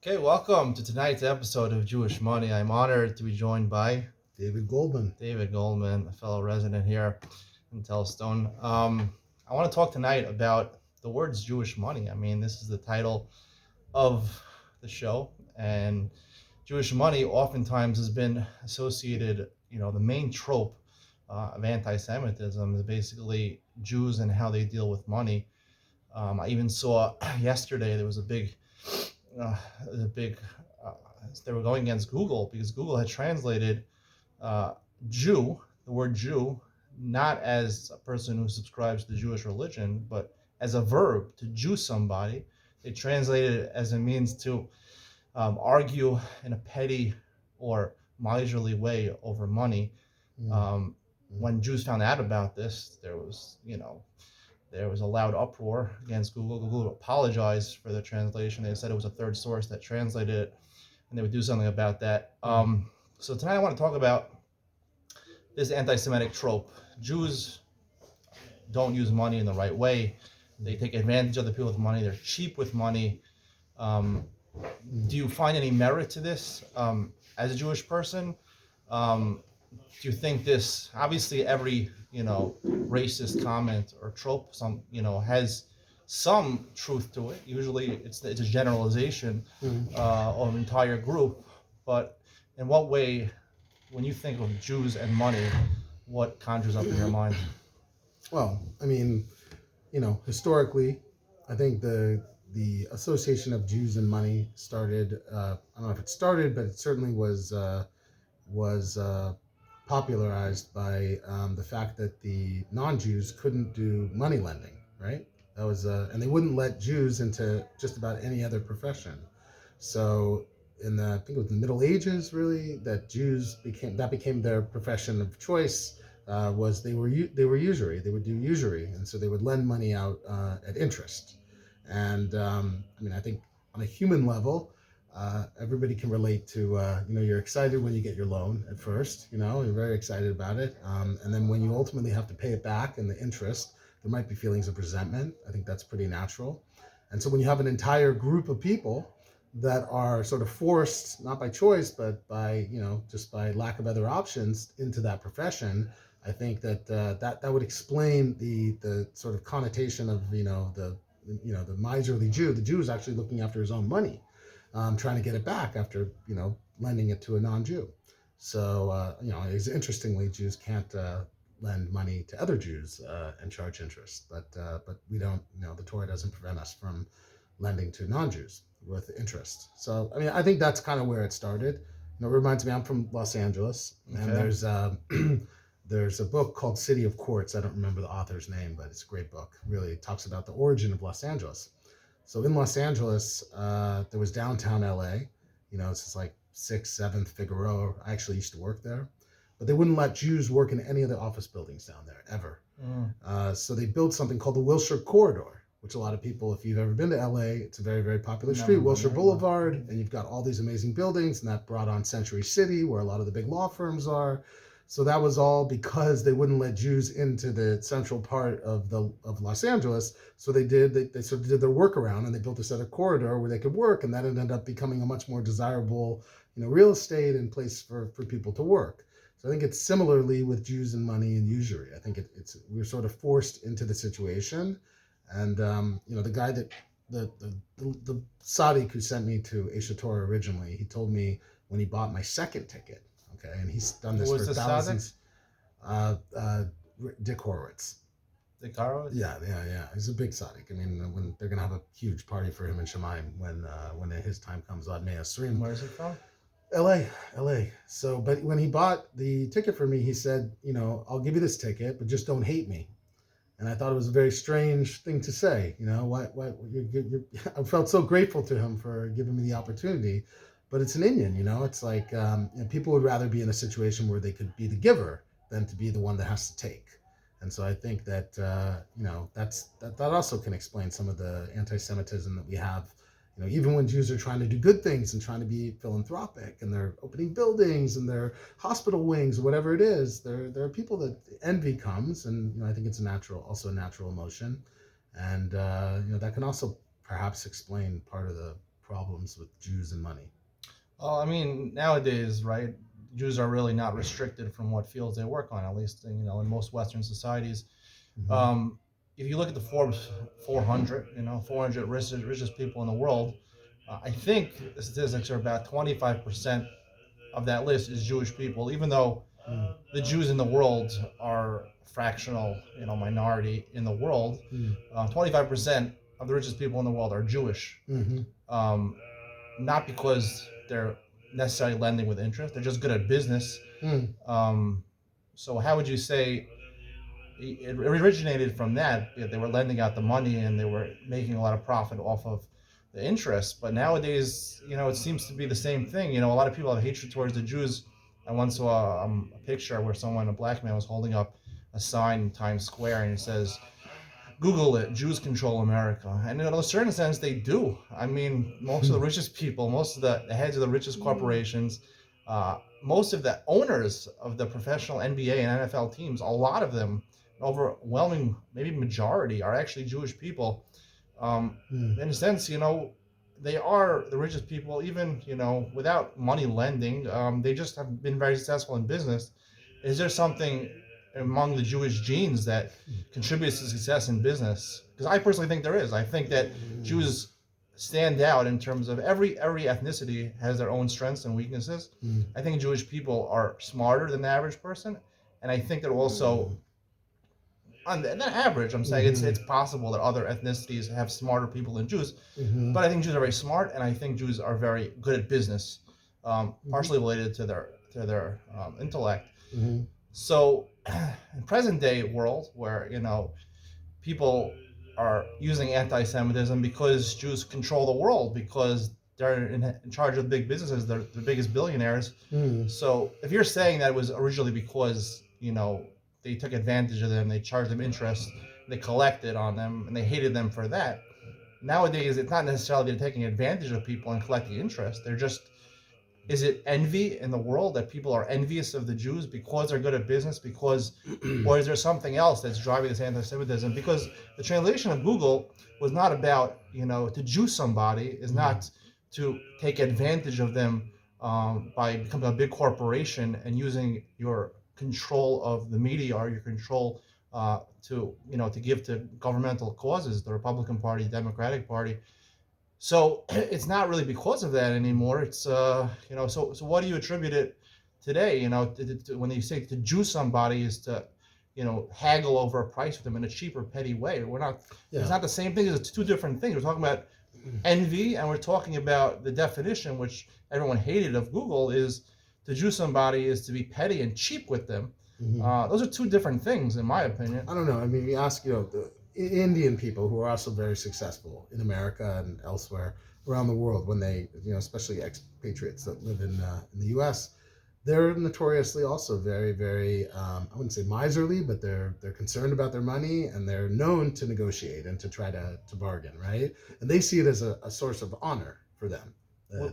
Okay, welcome to tonight's episode of Jewish Money. I'm honored to be joined by David Goldman. David Goldman, a fellow resident here in Telstone. I want to talk tonight about the words Jewish money. I mean, this is the title of the show, and Jewish money oftentimes has been associated, the main trope of anti-Semitism is basically Jews and how they deal with money. I even saw yesterday there was uh, a big, uh, they were going against Google because Google had translated uh, Jew, the word Jew, not as a person who subscribes to the Jewish religion, but as a verb to Jew somebody. They translated it as a means to argue in a petty or miserly way over money. Mm. Um, when Jews found out about this, there was a loud uproar against Google. Google apologized for the translation. They said it was a third source that translated it, and they would do something about that. So tonight I want to talk about this anti-Semitic trope. Jews don't use money in the right way. They take advantage of the people with money. They're cheap with money. Um, do you find any merit to this as a Jewish person? Do you think this? Obviously, every racist comment or trope has some truth to it. Usually, it's a generalization of an entire group. But in what way, when you think of Jews and money, what conjures up in your mind? Well, I mean, historically, I think the association of Jews and money started. I don't know if it started, but it certainly was popularized by the fact that the non-Jews couldn't do money lending, right? That was and they wouldn't let Jews into just about any other profession. So I think it was the Middle Ages, really, that Jews became their profession of choice. Was they were usury. They would do usury, and so they would lend money out at interest. And I mean, I think on a human level, everybody can relate to you're excited when you get your loan at first. You're very excited about it, and then when you ultimately have to pay it back and the interest, there might be feelings of resentment. I think that's pretty natural. And so when you have an entire group of people that are sort of forced, not by choice, but by just by lack of other options, into that profession, I think that would explain the sort of connotation of the miserly Jew. The Jew is actually looking after his own money, trying to get it back after lending it to a non-Jew. So interestingly, Jews can't lend money to other Jews and charge interest, but we don't. The Torah doesn't prevent us from lending to non-Jews with interest. So I mean, I think that's kind of where it started. It reminds me, I'm from Los Angeles, and Okay. there's a book called City of Courts. I don't remember the author's name, but it's a great book. Really, it talks about the origin of Los Angeles. So in Los Angeles, there was downtown LA. This is like 6th, 7th, Figueroa. I actually used to work there, but they wouldn't let Jews work in any of the office buildings down there ever. So they built something called the Wilshire Corridor, which a lot of people, if you've ever been to LA, it's a very, very popular street, Wilshire Boulevard, and you've got all these amazing buildings, and that brought on Century City, where a lot of the big law firms are. So that was all because they wouldn't let Jews into the central part of Los Angeles. So they sort of did their workaround, and they built this other corridor where they could work, and that ended up becoming a much more desirable, real estate and place for people to work. So I think it's similarly with Jews and money and usury. I think we're sort of forced into the situation, and the guy that the Sadiq who sent me to Asia Torah originally, he told me when he bought my second ticket. Okay, and he's done this for thousands. Dick Horowitz. Dick Horowitz? Yeah. He's a big tzaddik. I mean, when they're gonna have a huge party for him in Shemaim when his time comes on May Asrim. Where is it from? L.A. So, but when he bought the ticket for me, he said, I'll give you this ticket, but just don't hate me. And I thought it was a very strange thing to say. I felt so grateful to him for giving me the opportunity. But it's an Indian, it's like people would rather be in a situation where they could be the giver than to be the one that has to take. And so I think that that also can explain some of the anti-Semitism that we have. Even when Jews are trying to do good things and trying to be philanthropic, and they're opening buildings and their hospital wings or whatever it is, there are people that envy comes, and I think it's also a natural emotion, and that can also perhaps explain part of the problems with Jews and money? Well, I mean, nowadays, right, Jews are really not restricted from what fields they work on, at least, in most Western societies. Mm-hmm. Um, if you look at the Forbes 400, 400 richest people in the world, I think the statistics are about 25% of that list is Jewish people, even though the Jews in the world are fractional, minority in the world. Mm. 25% of the richest people in the world are Jewish. Mm-hmm. Um, Not because they're necessarily lending with interest; they're just good at business. Mm. Um, so how would you say it originated from that? They were lending out the money and they were making a lot of profit off of the interest. But nowadays, it seems to be the same thing. A lot of people have hatred towards the Jews. I once saw a picture where a black man, was holding up a sign in Times Square and it says, Google it, Jews control America. And in a certain sense, they do. I mean, most of the richest people, most of the heads of the richest corporations, most of the owners of the professional NBA and NFL teams, a lot of them, an overwhelming, maybe majority, are actually Jewish people. Mm. In a sense, they are the richest people, even, without money lending. They just have been very successful in business. Is there something among the Jewish genes that contributes to success in business? Because I personally think there is. I think that Jews stand out in terms of every ethnicity has their own strengths and weaknesses. Mm. I think Jewish people are smarter than the average person, and I think that also, on the average, I'm saying it's possible that other ethnicities have smarter people than Jews, Mm-hmm. but I think Jews are very smart, and I think Jews are very good at business, partially related to their intellect. Mm-hmm. So, in present day world, where people are using anti-Semitism because Jews control the world, because they're in charge of big businesses, they're the biggest billionaires. Mm. So, if you're saying that it was originally because they took advantage of them, they charged them interest, they collected on them, and they hated them for that. Nowadays, it's not necessarily they're taking advantage of people and collecting interest. They're just, is it envy in the world that people are envious of the Jews because they're good at business? Or is there something else that's driving this anti-Semitism? Because the translation of Google was not about, to Jew somebody, is not to take advantage of them by becoming a big corporation and using your control of the media or your control to give to governmental causes, the Republican Party, Democratic Party. So it's not really because of that anymore. It's So what do you attribute it today? When you say to Jew somebody is to, haggle over a price with them in a cheap or petty way. We're not. Yeah. It's not the same thing. It's two different things. We're talking about envy, and we're talking about the definition, which everyone hated of Google, is to Jew somebody is to be petty and cheap with them. Mm-hmm. Those are two different things, in my opinion. I don't know. I mean, you ask, the Indian people who are also very successful in America and elsewhere around the world, when they, especially expatriates that live in the U.S., they're notoriously also very, very, I wouldn't say miserly, but they're concerned about their money, and they're known to negotiate and to try to bargain, right? And they see it as a source of honor for them.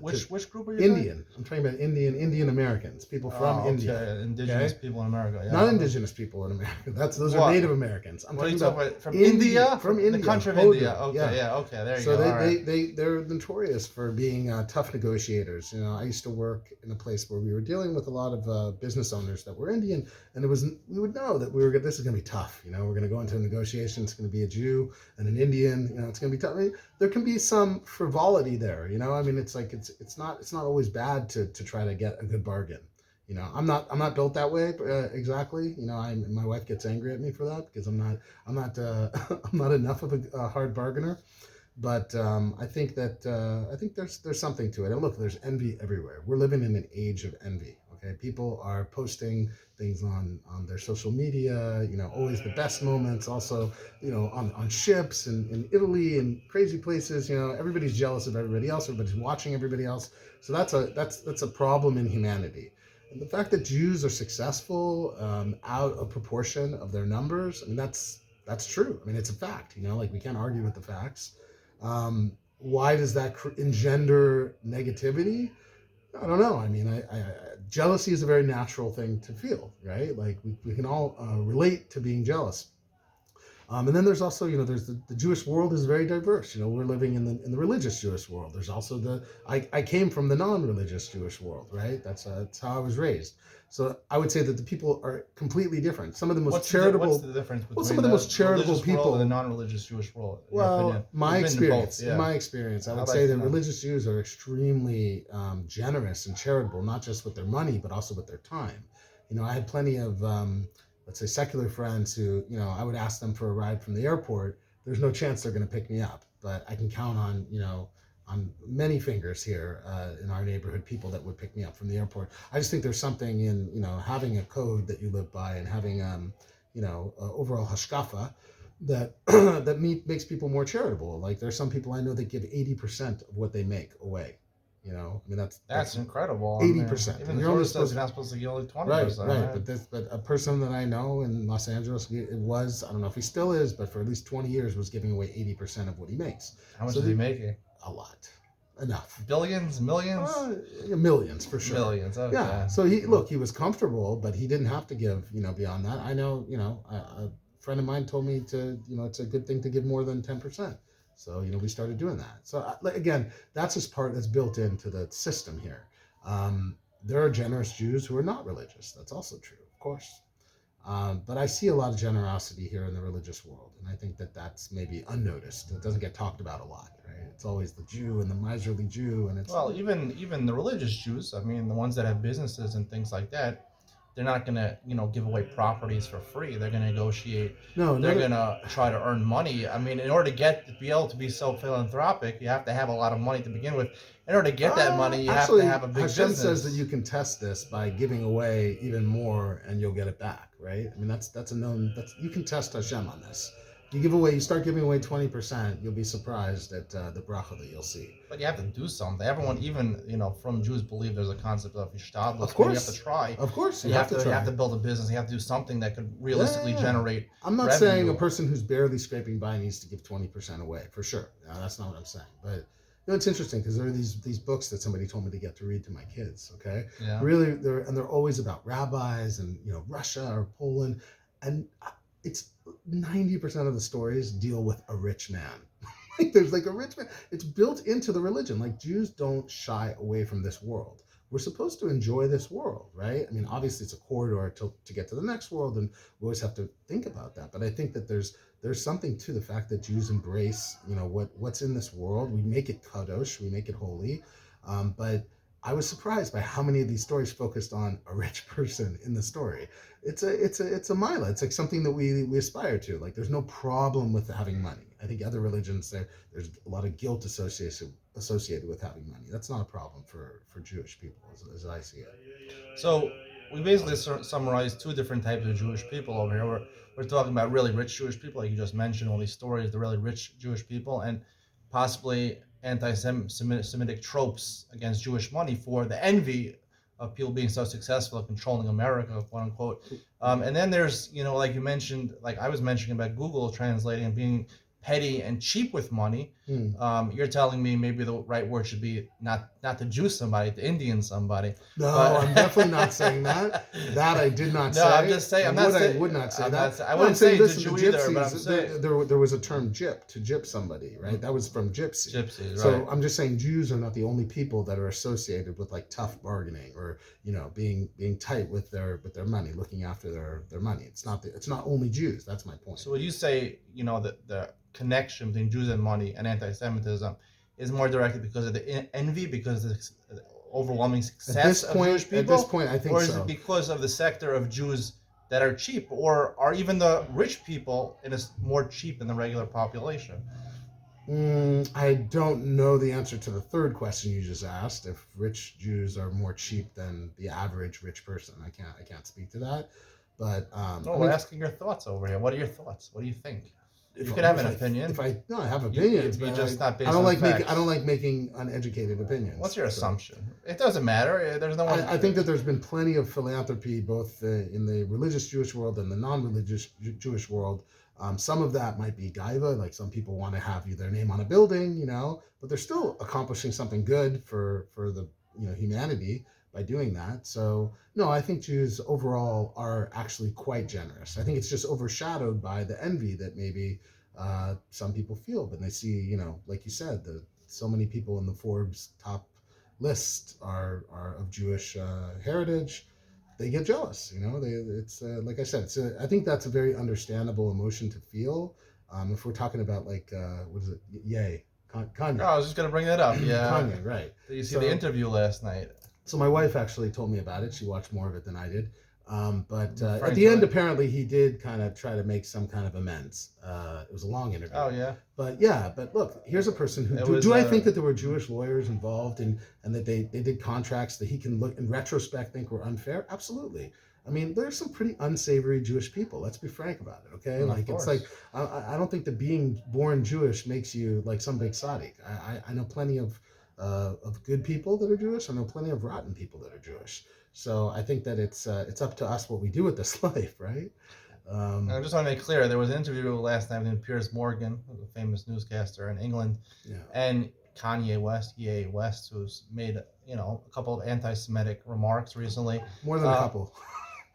Which group are you Indian. I'm talking about Indian Americans, people from India. Indigenous people in America. Yeah. Not indigenous people in America. Those are Native Americans. I'm talking about from India. From India, the country of Hoda. India. Okay, yeah. Okay, there you go. So they're notorious for being tough negotiators. I used to work in a place where we were dealing with a lot of business owners that were Indian, and we would know that this is going to be tough. We're going to go into a negotiation. It's going to be a Jew and an Indian. It's going to be tough. I mean, there can be some frivolity there. I mean, it's like it's not always bad to try to get a good bargain. I'm not built that way exactly. My wife gets angry at me for that because I'm not I'm not enough of a hard bargainer. But I think there's something to it. And look, there's envy everywhere. We're living in an age of envy. Okay, people are posting things on their social media. Always the best moments. Also, on ships and in Italy and crazy places. Everybody's jealous of everybody else. Everybody's watching everybody else. So that's a problem in humanity. And the fact that Jews are successful out of proportion of their numbers, I mean, that's true. I mean, it's a fact. We can't argue with the facts. Why does that engender negativity? I don't know. I mean, jealousy is a very natural thing to feel, right? Like we can all relate to being jealous. And then there's also, there's the Jewish world is very diverse. We're living in the religious Jewish world. There's also I came from the non-religious Jewish world, right? That's how I was raised. So I would say that the people are completely different. Some of the most charitable. What's the difference Well, some between of the the most charitable religious world people. and the non-religious Jewish world, in your Well, opinion? my You've been in both, experience, yeah. in my experience, I would I'd say like that to know. religious Jews are extremely generous and charitable, not just with their money, but also with their time. I had plenty of, let's say, secular friends who, I would ask them for a ride from the airport. There's no chance they're going to pick me up, but I can count on many fingers here in our neighborhood, people that would pick me up from the airport. I just think there's something in, having a code that you live by and having, overall hashkafa that makes people more charitable. Like there's some people I know that give 80% of what they make away. I mean That's incredible. 80%. Even the Torah says you're not supposed to give only 20%. Right. But a person that I know in Los Angeles, it was, I don't know if he still is, but for at least 20 years was giving away 80% of what he makes. How much is he making? A lot. Enough. Billions, millions? Millions for sure. Millions. Okay. Yeah. So he was comfortable, but he didn't have to give, beyond that. I know, a friend of mine told me to, it's a good thing to give more than 10%. So, we started doing that. So again, that's just part that's built into the system here. There are generous Jews who are not religious. That's also true, of course. But I see a lot of generosity here in the religious world. And I think that that's maybe unnoticed. It doesn't get talked about a lot, right? It's always the Jew and the miserly Jew. And it's even the religious Jews, I mean, the ones that have businesses and things like that, they're not going to, give away properties for free. They're going to negotiate. No, they're going to try to earn money. I mean, in order to be able to be so philanthropic, you have to have a lot of money to begin with. In order to get that money, you have to have a big Hashem business. says that you can test this by giving away even more and you'll get it back, right? I mean, that's a known, you can test Hashem on this. You start giving away 20%, you'll be surprised at the bracha that you'll see. But you have to do something. Everyone, even from Jews, believe there's a concept of ishtadlus. Of course, you have to try. Of course, you have to build a business. You have to do something that could realistically generate. I'm not revenue. saying a person who's barely scraping by needs to give 20% away for sure. No, that's not what I'm saying. But it's interesting because there are these books that somebody told me to get to read to my kids. Okay, yeah, really, they're always about rabbis and Russia or Poland, and it's 90% of the stories deal with a rich man. There's like a rich man. It's built into the religion. Like Jews don't shy away from this world. We're supposed to enjoy this world, right? I mean, obviously it's a corridor to get to the next world, and we always have to think about that. But I think that there's something to the fact that Jews embrace, what's in this world. We make it kadosh, we make it holy, but I was surprised by how many of these stories focused on a rich person in the story. It's a mila. It's like something that we aspire to. Like there's no problem with having money. I think other religions there's a lot of guilt associated with having money. That's not a problem for Jewish people as I see it. So we basically summarized two different types of Jewish people over here. We're talking about really rich Jewish people, like you just mentioned, all these stories, the really rich Jewish people, and possibly anti-Semitic tropes against Jewish money for the envy of people being so successful at controlling America, quote unquote. And then there's, like you mentioned, like I was mentioning about Google translating and being petty and cheap with money. You're telling me maybe the right word should be not the Jew somebody, the Indian somebody. No, I'm definitely not saying that. That I did not say. No, I'm just saying. I would not say that. I wouldn't say this, to Jew the gypsies, either, but I'm saying there was a term gyp, to gyp somebody, right? That was from gypsy. Gypsies, right. So I'm just saying Jews are not the only people that are associated with like tough bargaining or being tight with their money, looking after their money. It's not only Jews. That's my point. So would you say that the connection between Jews and money and anti-Semitism is more directed because of the envy, because of the overwhelming success of Jewish people? At this point, I think so. Or is it because of the sector of Jews that are cheap, or are even the rich people more cheap than the regular population? I don't know the answer to the third question you just asked. If rich Jews are more cheap than the average rich person, I can't speak to that. But we're asking your thoughts over here. What are your thoughts? What do you think? You could have an opinion. I have opinions, but I don't like making uneducated opinions. What's your assumption? It doesn't matter. There's no one. I think that there's been plenty of philanthropy both in the religious Jewish world and the non-religious Jewish world. Some of that might be gaiva, like some people want to have their name on a building, but they're still accomplishing something good for the humanity by doing that. So no, I think Jews overall are actually quite generous. I think it's just overshadowed by the envy that maybe some people feel when they see, like you said, the so many people in the Forbes top list are of Jewish heritage. They get jealous. It's like I said. I think that's a very understandable emotion to feel. If we're talking about like what is it? Yay, Oh, Kanye. I was just gonna bring that up. Yeah. Kanye, right? Did you see the So interview last night? so my wife actually told me about it. She watched more of it than I did. But at Referring the to end, it. apparently, he did kind of try to make some kind of amends. It was a long interview. Oh yeah. But yeah, but look, here's a person who It do, was. do I think that there were Jewish lawyers involved and that they did contracts that he can look in retrospect think were unfair? Absolutely. I mean, there's some pretty unsavory Jewish people. Let's be frank about it, okay? Of Like course. it's like I don't think that being born Jewish makes you like some big tzaddik. I know plenty of good people that are Jewish. I know plenty of rotten people that are Jewish. So I think that it's up to us what we do with this life, right? And I just want to make clear, there was an interview last night with Piers Morgan, a famous newscaster in England, Yeah. and Kanye West, who's made a couple of anti-Semitic remarks recently. More than a couple.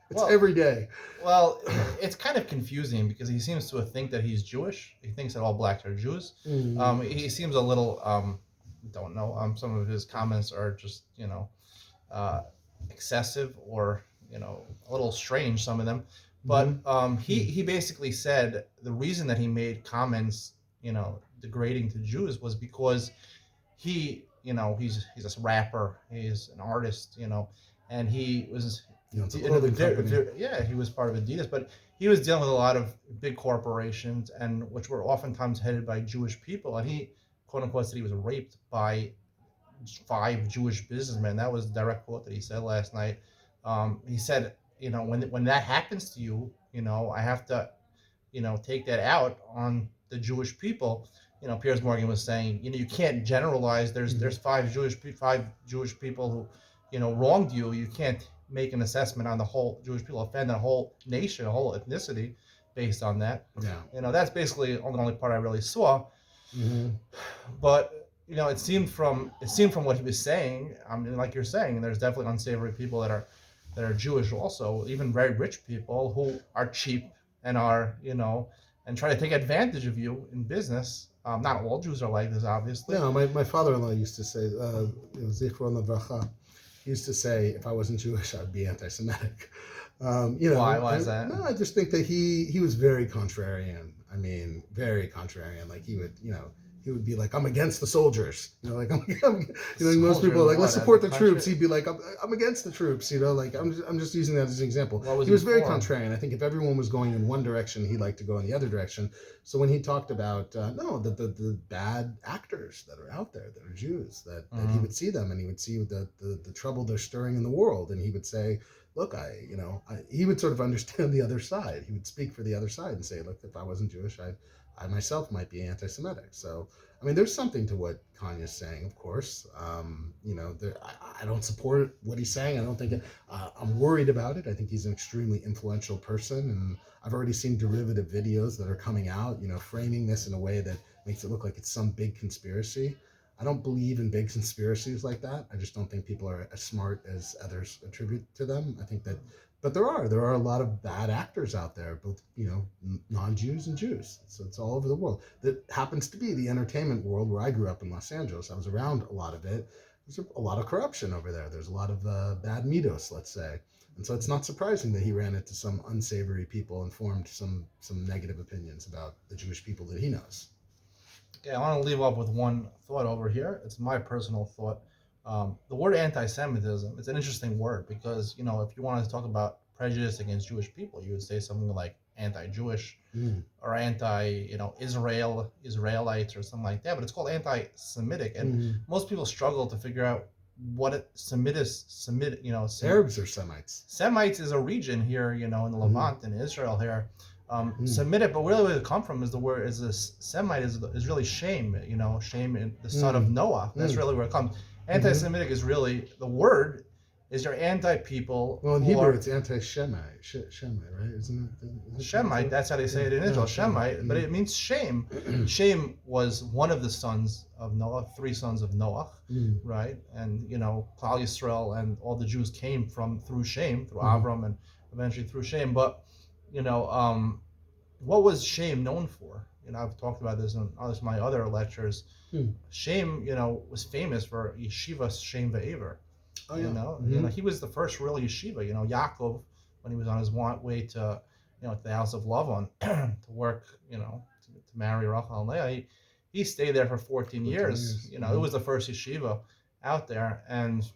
It's well- every day. Well, it's kind of confusing because he seems to think that he's Jewish. He thinks that all blacks are Jews. He seems a little, don't know. Some of his comments are just, excessive or, a little strange, some of them. But he basically said the reason that he made comments, degrading to Jews was because he's a rapper, he's an artist, and he was it's a clothing company. yeah, he was part of Adidas, but he was dealing with a lot of big corporations and which were oftentimes headed by Jewish people, and he quote unquote said he was raped by 5 Jewish businessmen. That was the direct quote that he said last night. He said, when that happens to you, I have to, take that out on the Jewish people. Piers Morgan was saying, you can't generalize. There's 5 Jewish people who, wronged you. You can't make an assessment on the whole Jewish people, offend a whole nation, a whole ethnicity based on that. Yeah. That's basically the only part I really saw. But it seemed from what he was saying. I mean, like you're saying, there's definitely unsavory people that are Jewish also, even very rich people who are cheap and are and try to take advantage of you in business. Not all Jews are like this, obviously. Yeah, my father-in-law used to say, Zichron Levracha, he used to say, if I wasn't Jewish, I'd be anti-Semitic. Why is that? No, I just think that he was very contrarian. I mean, very contrarian. Like he would be like, I'm against the soldiers. Like most people are like, let's support the troops. He'd be like, I'm against the troops. Like I'm just using that as an example. He was very contrarian. I think if everyone was going in one direction, he liked to go in the other direction. So when he talked about the bad actors that are out there that are Jews, that he would see them and he would see the trouble they're stirring in the world, and he would say, look, he would sort of understand the other side. He would speak for the other side and say, look, if I wasn't Jewish, I myself might be anti-Semitic. So, I mean, there's something to what Kanye's saying, of course. I don't support what he's saying. I don't think I'm worried about it. I think he's an extremely influential person, and I've already seen derivative videos that are coming out, framing this in a way that makes it look like it's some big conspiracy. I don't believe in big conspiracies like that. I just don't think people are as smart as others attribute to them. I think that, but there are a lot of bad actors out there, both non-Jews and Jews. So it's all over the world. That happens to be the entertainment world where I grew up in Los Angeles. I was around a lot of it. There's a lot of corruption over there. There's a lot of bad mitos, let's say. And so it's not surprising that he ran into some unsavory people and formed some negative opinions about the Jewish people that he knows. Okay, I want to leave off with one thought over here. It's my personal thought. The word anti-Semitism, it's an interesting word because, if you want to talk about prejudice against Jewish people, you would say something like anti-Jewish or Israelites or something like that, but it's called anti-Semitic. And most people struggle to figure out what Arabs are Semites. Semites is a region here, in the Levant in Israel here. Semitic, but really where it come from is the word is this Semite is really shame, Shame in the son of Noah. That's really where it comes. Anti-Semitic is really the word is you're anti-people Well, in who Hebrew, are it's anti-Shemite, Shemite, right? Isn't it Shemite. That's how they say it in Israel, Shemite, but it means shame. Shem was one of the sons of Noah, three sons of Noah, right? And Klal Yisrael and all the Jews came from through Shem, through Avram, and eventually through Shem. But you know, what was Shem known for? I've talked about this in my other lectures. Shem, was famous for yeshiva Shem ve'ever. Oh, yeah. He was the first real yeshiva. Yaakov, when he was on his way to, to the house of Lavan to work, to marry Rachel and Leah, he stayed there for 14 years. It was the first yeshiva out there, and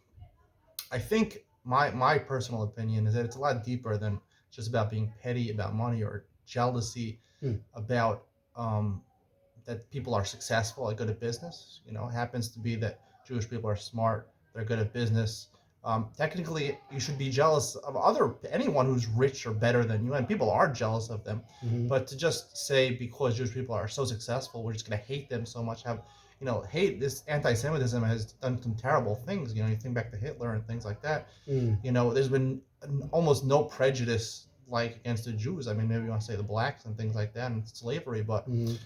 I think my personal opinion is that it's a lot deeper than just about being petty about money or jealousy about that people are successful and good at business. It happens to be that Jewish people are smart, they're good at business. Technically, you should be jealous of anyone who's rich or better than you, and people are jealous of them. But to just say because Jewish people are so successful, we're just going to hate them so much, hate. This anti-Semitism has done some terrible things. You think back to Hitler and things like that. There's been almost no prejudice against the Jews. I mean, maybe you want to say the blacks and things like that, and slavery, but the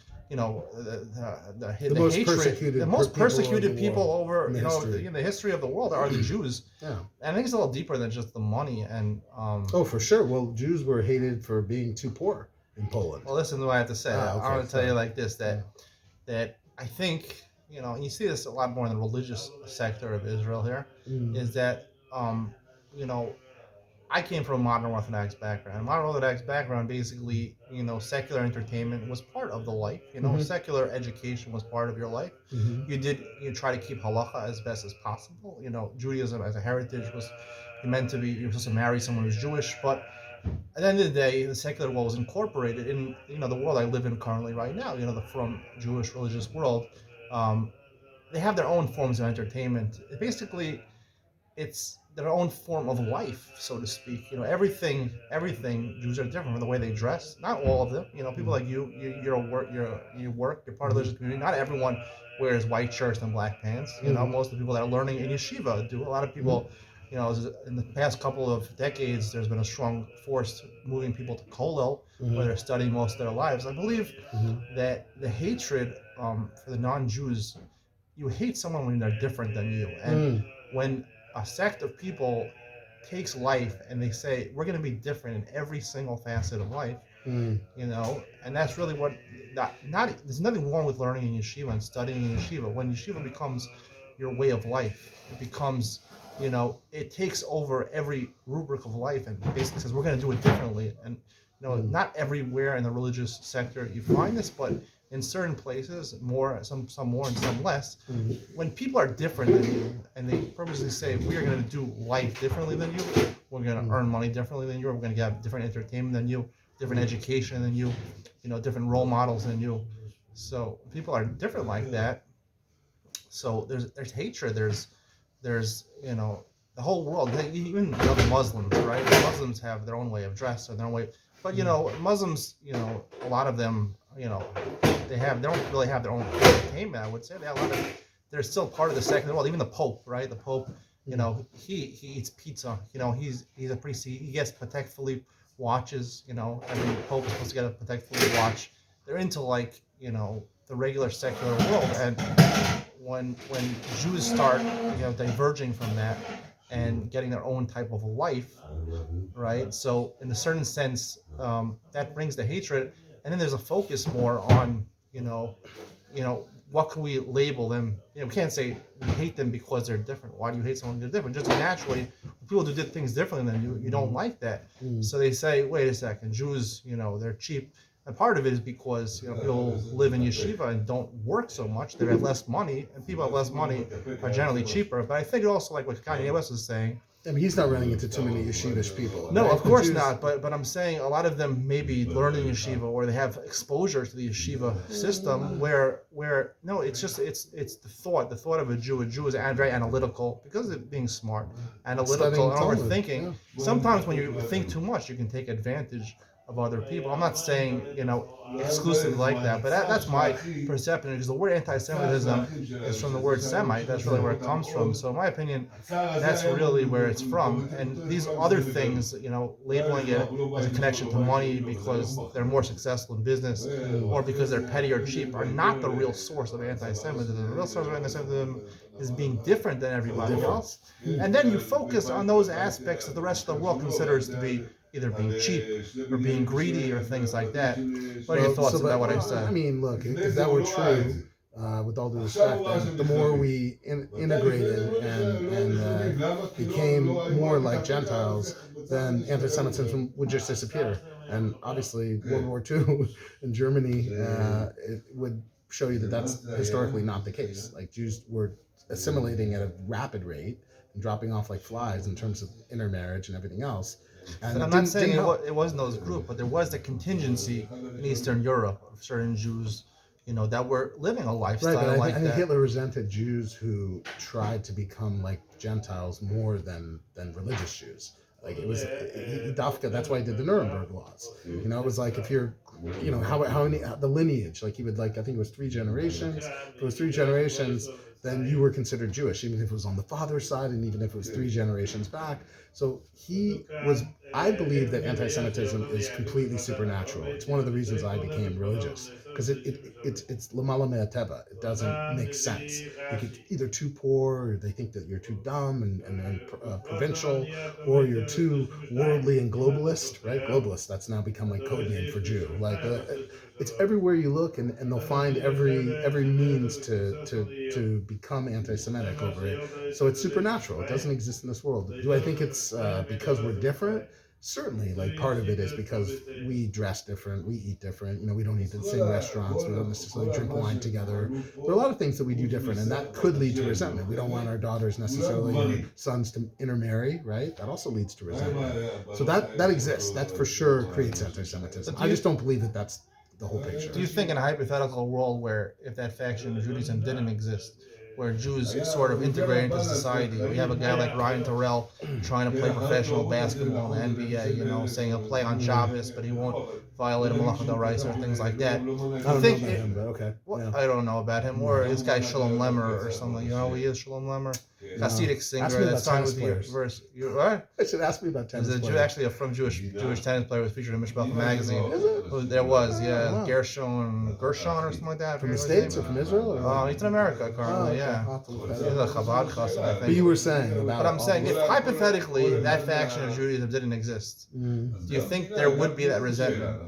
most hatred, the most persecuted people over in the history of the world are the Jews. Yeah, and I think it's a little deeper than just the money. And for sure. Well, Jews were hated for being too poor in Poland. Well, listen to what I have to say. I want to tell you like this: that I think and you see this a lot more in the religious sector of Israel here, is that I came from a modern Orthodox background. Modern Orthodox background, basically, secular entertainment was part of the life. Secular education was part of your life. You try to keep halacha as best as possible. Judaism as a heritage was meant to be. You're supposed to marry someone who's Jewish, but at the end of the day, the secular world was incorporated in the world I live in currently right now. The from Jewish religious world. They have their own forms of entertainment. Basically, it's their own form of life, so to speak. Everything. Jews are different from the way they dress. Not all of them. People like you work. You're part of the religious community. Not everyone wears white shirts and black pants. Most of the people that are learning in yeshiva do. A lot of people. In the past couple of decades, there's been a strong force moving people to kollel, where they're studying most of their lives. I believe that the hatred for the non-Jews, you hate someone when they're different than you, and when a sect of people takes life and they say we're going to be different in every single facet of life, and that's really what. There's nothing wrong with learning in yeshiva and studying in yeshiva. When yeshiva becomes your way of life, it becomes, it takes over every rubric of life and basically says we're going to do it differently. And not everywhere in the religious sector you find this, but in certain places, some more and some less. When people are different than you and they purposely say we are going to do life differently than you, we're going to earn money differently than you, we're going to have different entertainment than you, different education than you, different role models than you. So people are different like that. So there's hatred. There's the whole world. Even the Muslims, right? The Muslims have their own way of dress or their own way. But Muslims, a lot of them, they don't really have their own entertainment. I would say they're still part of the secular world. Even the Pope, right? The Pope, he eats pizza. He's a priest. He gets Patek Philippe watches. Every Pope is supposed to get a Patek Philippe watch. They're into the regular secular world, and when Jews start diverging from that and getting their own type of life, right? So in a certain sense, that brings the hatred, and then there's a focus more on what can we label them? We can't say we hate them because they're different. Why do you hate someone because they're different? Just naturally, people who did things differently than you don't like that. So they say, wait a second, Jews, they're cheap. And part of it is because people live in yeshiva and don't work so much. They have less money, and people have less money are generally cheaper. But I think also, like what Kanye West is saying. I mean, he's not running into too many yeshivish people. No, right? of course not. But I'm saying a lot of them maybe learn in yeshiva, or they have exposure to the yeshiva system where no, it's the thought of a Jew. A Jew is very analytical because of being smart, analytical and overthinking. Yeah. Sometimes when you think too much, you can take advantage of other people. I'm not saying, exclusively like that, but that's my perception, because the word anti-Semitism is from the word Semite. That's really where it comes from. So in my opinion, that's really where it's from. And these other things, labeling it as a connection to money because they're more successful in business or because they're petty or cheap, are not the real source of anti-Semitism. The real source of anti-Semitism is being different than everybody else. And then you focus on those aspects that the rest of the world considers to be either being cheap or being greedy or things like that. What are your thoughts about what I said? I mean, look, if that were true, with all due respect, then the more we integrated and became more like Gentiles, then anti-Semitism would just disappear. And obviously, World War II in Germany, it would show you that that's historically not the case. Like, Jews were assimilating at a rapid rate and dropping off like flies in terms of intermarriage and everything else. And I'm not saying it wasn't those groups, but there was the contingency in Eastern Europe of certain Jews, that were living a lifestyle right, but like I think that. Hitler resented Jews who tried to become like Gentiles more than religious Jews. Like, it was Dafka. That's why he did the Nuremberg laws. It was like, if you're, how many, the lineage, like, he would, like, I think it was 3 generations. If it was 3 generations, then you were considered Jewish, even if it was on the father's side and even if it was 3 generations back. So I believe that anti-Semitism is completely supernatural. It's one of the reasons I became religious, because it's lamala me'ateva. It doesn't make sense. You get either too poor, or they think that you're too dumb and provincial, or you're too worldly and globalist, right? Globalist, that's now become like code name for Jew. Like, it's everywhere you look, and they'll find every means to become anti-Semitic over it. So it's supernatural. It doesn't exist in this world. Do I think it's because we're different? Certainly, like, part of it is because we dress different, we eat different. We don't eat at the same restaurants, we don't necessarily drink wine together. There are a lot of things that we do different, and that could lead to resentment. We don't want our daughters necessarily, or sons, to intermarry, right? That also leads to resentment. So that exists. That for sure creates anti-Semitism. I just don't believe that that's the whole picture. Do you think in a hypothetical world where, if that faction of Judaism didn't exist, where Jews sort of integrate into society, we have a guy like Ryan Terrell trying to play professional basketball in the NBA, saying he'll play on Shabbos, but he won't violate a Malach D'Oraisa or things like that. I don't know about him, but okay. Yeah. I don't know about him. Or this guy Shalom Lemmer or something. You know who he is, Shalom Lemmer? Hasidic singer that signed with you. What? I should ask me about tennis players. There's actually a from Jewish tennis player was featured in Mishpach magazine. Is it? There was, yeah. Wow. Gershon or something like that. From the States or from Israel? Or he's in America currently, yeah. He's a Chabad chassid, I think. But you were saying about... But I'm saying, if hypothetically that faction of Judaism didn't exist, do you think there would be that resentment?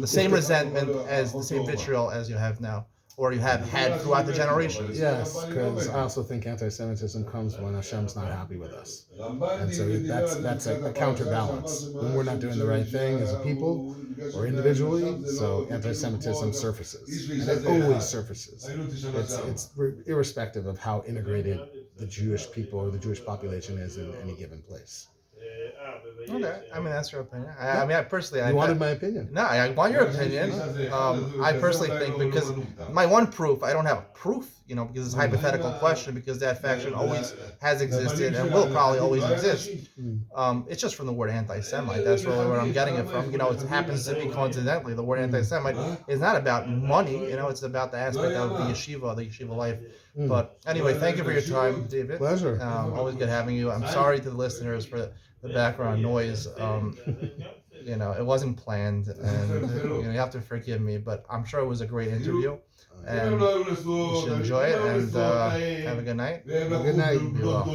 The same resentment as the same vitriol as you have now? Or you have had throughout the generations? Yes, because I also think anti-Semitism comes when Hashem's not happy with us. And so that's a counterbalance. When we're not doing the right thing as a people or individually, so anti-Semitism surfaces. And it always surfaces. It's irrespective of how integrated the Jewish people or the Jewish population is in any given place. Okay, I mean, that's your opinion. I personally... You wanted my opinion. No, I want your opinion. I personally think, because my one proof, I don't have proof, because it's a hypothetical question, because that faction always has existed and will probably always exist. It's just from the word anti-Semite. That's really where I'm getting it from. It happens to be coincidentally, the word anti-Semite is not about money, it's about the aspect of the yeshiva life. But anyway, thank you for your time, David. Pleasure. Always good having you. I'm sorry to the listeners for the background noise. It wasn't planned, and you have to forgive me, but I'm sure it was a great interview, and you should enjoy it, and have a good night. Good night. Be well.